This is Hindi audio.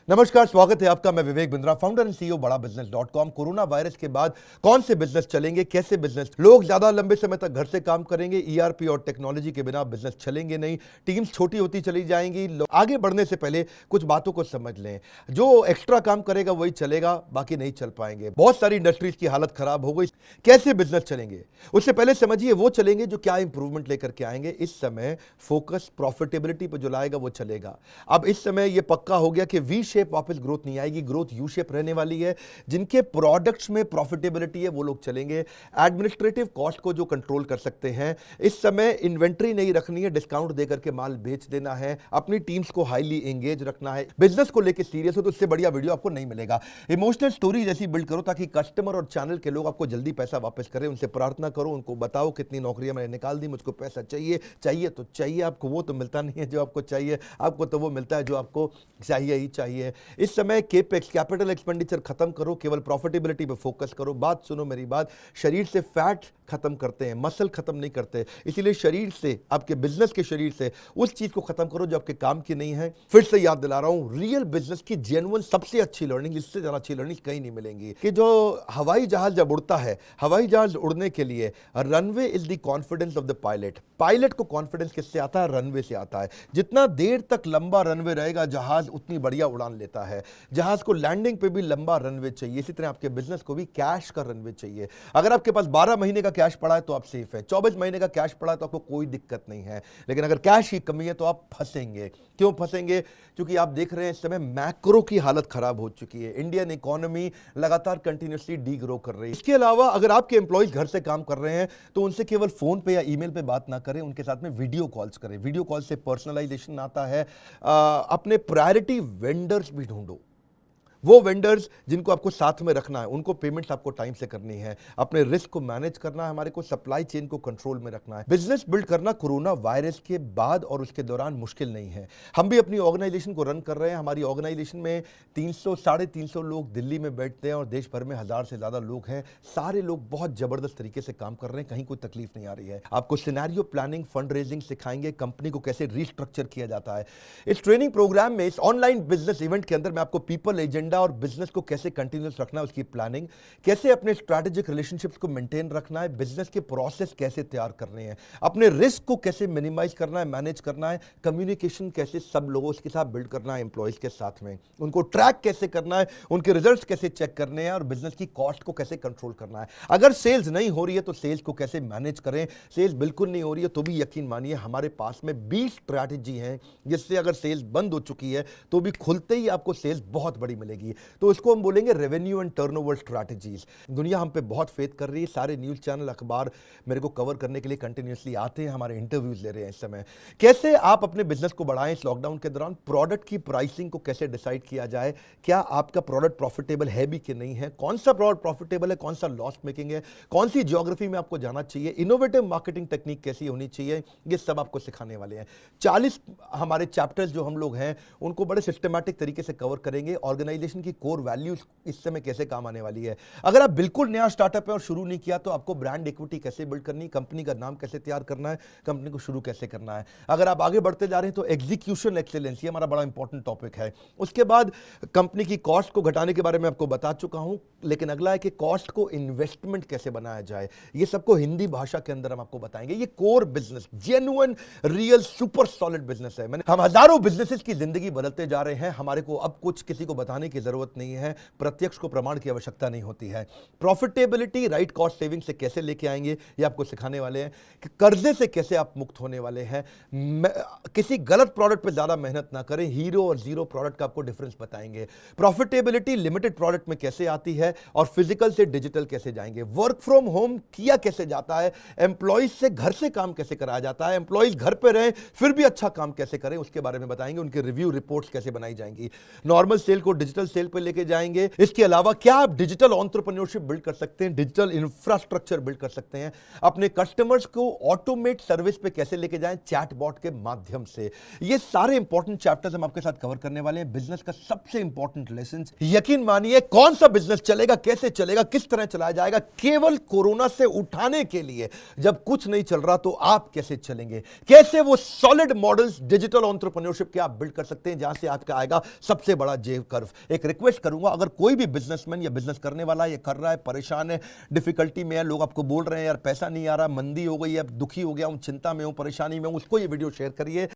नमस्कार, स्वागत है आपका। मैं Vivek Bindra, founder and CEO बड़ा बिजनेस .com। कोरोना वायरस के बाद कौन से बिजनेस चलेंगे, कैसे बिजनेस, लोग ज्यादा लंबे समय तक घर से काम करेंगे, ईआरपी और टेक्नोलॉजी के बिना बिजनेस चलेंगे नहीं, टीम्स छोटी होती चली जाएंगी। आगे बढ़ने से पहले कुछ बातों को समझ लें। जो एक्स्ट्रा काम करेगा वही चलेगा, बाकी नहीं चल पाएंगे। बहुत सारी इंडस्ट्रीज की हालत खराब हो गई। कैसे बिजनेस चलेंगे उससे पहले समझिए वो चलेंगे जो क्या इंप्रूवमेंट लेकर के आएंगे। इस समय फोकस प्रॉफिटेबिलिटी पर जो लाएगा वो चलेगा। अब इस समय ये पक्का हो गया कि वी शेप वापस ग्रोथ नहीं आएगी, ग्रोथ यू शेप रहने वाली है। जिनके प्रोडक्ट्स में प्रॉफिटेबिलिटी है वो लोग चलेंगे। एडमिनिस्ट्रेटिव कॉस्ट को जो कंट्रोल कर सकते हैं, इस समय इन्वेंट्री नहीं रखनी है, डिस्काउंट देकर के माल बेच देना है, अपनी टीम्स को हाईली एंगेज रखना है। बिजनेस को लेकर सीरियस हो तो इससे बढ़िया वीडियो आपको नहीं मिलेगा। इमोशनल स्टोरी जैसी बिल्ड करो ताकि कस्टमर और चैनल के लोग आपको जल्दी पैसा वापस करें। उनसे प्रार्थना करो, उनको बताओ कितनी नौकरियां मैंने निकाल दी, मुझको पैसा चाहिए। चाहिए तो चाहिए, आपको वो तो मिलता नहीं है जो आपको चाहिए, आपको तो वो मिलता है जो आपको चाहिए ही चाहिए। इस समय केपेक्स कैपिटल एक्सपेंडिचर खत्म करो, केवल प्रॉफिटेबिलिटी पे फोकस करो। बात सुनो मेरी बात, शरीर से फैट खत्म करते हैं, मसल खत्म नहीं करते। इसीलिए शरीर से, आपके बिजनेस के शरीर से उस चीज को खत्म करो जो आपके काम की नहीं है। फिर से याद दिला रहा हूं, रियल बिजनेस की जेन्युइन सबसे अच्छी लर्निंग, इससे ज्यादा अच्छी लर्निंग कहीं नहीं मिलेंगी। कि जो हवाई जहाज जब उड़ता है, हवाई जहाज उड़ने के लिए runway is the confidence of the pilot. Pilot को कॉन्फिडेंस किससे आता है? रनवे से आता है। जितना देर तक लंबा रनवे रहेगा जहाज उतनी बढ़िया उड़ान लेता है। जहाज को लैंडिंग पे भी लंबा रनवे चाहिए, इसी तरह आपके बिजनेस को भी कैश का रनवे चाहिए। अगर आपके पास 12 महीने का कैश पड़ा है तो आप सेफ है, 24 महीने का कैश पड़ा है तो आपको कोई दिक्कत नहीं है। लेकिन अगर कैश की कमी है तो आप फंसेंगे। क्यों फंसेंगे? क्योंकि आप देख रहे हैं इस समय मैक्रो की हालत खराब हो चुकी है। इंडियन इकोनॉमी लगातार कंटिन्यूसली डी ग्रो कर रही है। इसके अलावा अगर आपके एम्प्लॉइज घर से काम कर रहे हैं तो उनसे केवल फोन पे या ईमेल पे बात ना करें, उनके साथ में वीडियो कॉल्स करें। वीडियो कॉल से पर्सनलाइजेशन आता है। अपने प्रायोरिटी वेंडर्स भी ढूंढो। वो वेंडर्स जिनको आपको साथ में रखना है, उनको पेमेंट्स आपको टाइम से करनी है। अपने रिस्क को मैनेज करना है, हमारे को सप्लाई चेन को कंट्रोल में रखना है। बिजनेस बिल्ड करना कोरोना वायरस के बाद और उसके दौरान मुश्किल नहीं है। हम भी अपनी ऑर्गेनाइजेशन को रन कर रहे हैं। हमारी ऑर्गेनाइजेशन में 300-350 लोग दिल्ली में बैठते हैं और देश भर में 1000 से ज्यादा लोग हैं। सारे लोग बहुत जबरदस्त तरीके से काम कर रहे हैं, कहीं कोई तकलीफ नहीं आ रही है। आपको सिनेरियो प्लानिंग, फंड रेजिंग सिखाएंगे, कंपनी को कैसे रिस्ट्रक्चर किया जाता है। इस ट्रेनिंग प्रोग्राम में, इस ऑनलाइन बिजनेस इवेंट के अंदर मैं आपको पीपल एजेंडा और बिजनेस को कैसे कंटिन्यूअस रखना है उसकी प्लानिंग, कैसे अपने स्ट्रैटेजिक रिलेशनशिप्स को मेंटेन रखना है, बिजनेस के प्रोसेस कैसे तैयार करने हैं, अपने रिस्क को कैसे मिनिमाइज करना है, मैनेज करना है, कम्युनिकेशन कैसे सब लोगों के साथ बिल्ड करना है, एम्प्लॉइज के साथ में उनको ट्रैक कैसे करना है, उनके रिजल्ट्स कैसे चेक करने हैं और बिजनेस की कॉस्ट को कैसे कंट्रोल करना है। अगर सेल्स नहीं हो रही है तो सेल्स को कैसे मैनेज करें। सेल्स बिल्कुल नहीं हो रही है तो भी यकीन मानिए हमारे पास में 20 स्ट्रैटेजी हैं जिससे अगर सेल्स बंद हो चुकी है तो भी खुलते ही आपको सेल्स बहुत बड़ी मिलेगी। तो इसको हम बोलेंगे रेवेन्यू एंड टर्नओवर स्ट्रैटेजीज। दुनिया हम पे बहुत फेथ कर रही है। सारे न्यूज चैनल, अखबार मेरे को कवर करने के लिए कंटिन्यूअसली आते हैं, हमारे इंटरव्यूज ले रहे हैं इस समय। कैसे आप अपने बिजनेस को बढ़ाएं इस लॉकडाउन के दौरान, प्रोडक्ट की प्राइसिंग को कैसे डिसाइड किया जाए, क्या आपका प्रोडक्ट प्रॉफिटेबल है भी कि नहीं है, कौन सा प्रोडक्ट प्रॉफिटेबल है, कौन सा लॉस मेकिंग है, कौन सी ज्योग्राफी में आपको जाना चाहिए, इनोवेटिव मार्केटिंग टेक्निक कैसी होनी चाहिए, ये सब आपको सिखाने वाले हैं। 40 हमारे चैप्टर्स जो हम लोग हैं उनको बड़े सिस्टमैटिक तरीके से कवर करेंगे। ऑर्गेनाइजेशन की कोर वैल्यूज इस समय कैसे काम आने वाली है। अगर आप बिल्कुल नया स्टार्टअप है और शुरू नहीं किया तो आपको ब्रांड इक्विटी कैसे बिल्ड करनी, कंपनी का नाम कैसे तैयार करना है, कंपनी को शुरू कैसे करना है। अगर आप आगे बढ़ते जा रहे हैं तो एग्जीक्यूशन एक्सीलेंस, ये हमारा बड़ा इंपॉर्टेंट टॉपिक है। उसके बाद कंपनी की कॉस्ट को घटाने के बारे में आपको बता चुका हूं, लेकिन अगला है कि कॉस्ट को इन्वेस्टमेंट कैसे बनाया जाए। ये सबको हिंदी भाषा के अंदर हम आपको बताएंगे। ये core business, genuine, real, super solid business है। हम हजारों बिजनेसेस की जिंदगी बदलते जा रहे हैं। हमारे को अब कुछ किसी को बताने की जरूरत नहीं है, प्रत्यक्ष को प्रमाण की आवश्यकता नहीं होती है। प्रॉफिटेबिलिटी, राइट कॉस्ट सेविंग से कैसे लेके आएंगे ये आपको सिखाने वाले हैं। कि कर्जे से कैसे आप मुक्त होने वाले हैं। किसी गलत प्रोडक्ट पे ज्यादा मेहनत ना करें, हीरो और जीरो प्रोडक्ट का आपको डिफरेंस बताएंगे। प्रॉफिटेबिलिटी लिमिटेड प्रोडक्ट में कैसे आती है और फिजिकल से डिजिटल कैसे जाएंगे। वर्क फ्रॉम होम किया कैसे जाता है, एम्प्लॉइज से घर से काम कैसे कराया जाता है, एम्प्लॉइज घर पे रहे फिर भी अच्छा काम कैसे करें उसके बारे में बताएंगे। उनके रिव्यू रिपोर्ट्स कैसे बनाई जाएंगी। नॉर्मल सेल को डिजिटल डिजिटल सेल पे लेके जाएंगे। इसके अलावा क्या आप डिजिटल एंटरप्रेन्योरशिप बिल्ड कर सकते हैं, डिजिटल इंफ्रास्ट्रक्चर बिल्ड कर सकते हैं, अपने कस्टमर्स को ऑटोमेट सर्विस पे कैसे लेके जाएं चैटबॉट के माध्यम से। ये सारे इंपॉर्टेंट चैप्टर्स हम आपके साथ कवर करने वाले हैं। बिजनेस का सबसे इंपॉर्टेंट लेसन, यकीन मानिए कौन सा बिजनेस चलेगा, कैसे चलेगा, किस तरह चलाया जाएगा, केवल कोरोना से उठाने के लिए। जब कुछ नहीं चल रहा तो आप कैसे चलेंगे, कैसे वो सॉलिड मॉडल्स डिजिटल एंटरप्रेन्योरशिप के आप बिल्ड कर सकते हैं जहां से आपका आएगा सबसे बड़ा जे कर्व। एक रिक्वेस्ट करूंगा, अगर कोई भी बिजनेसमैन या बिजनेस करने वाला ये कर रहा है, परेशान है, डिफिकल्टी में है, लोग आपको बोल रहे हैं यार पैसा नहीं आ रहा, मंदी हो गई है, दुखी हो गया हूं, चिंता में हूं, परेशानी में हूं, उसको ये वीडियो शेयर करिए।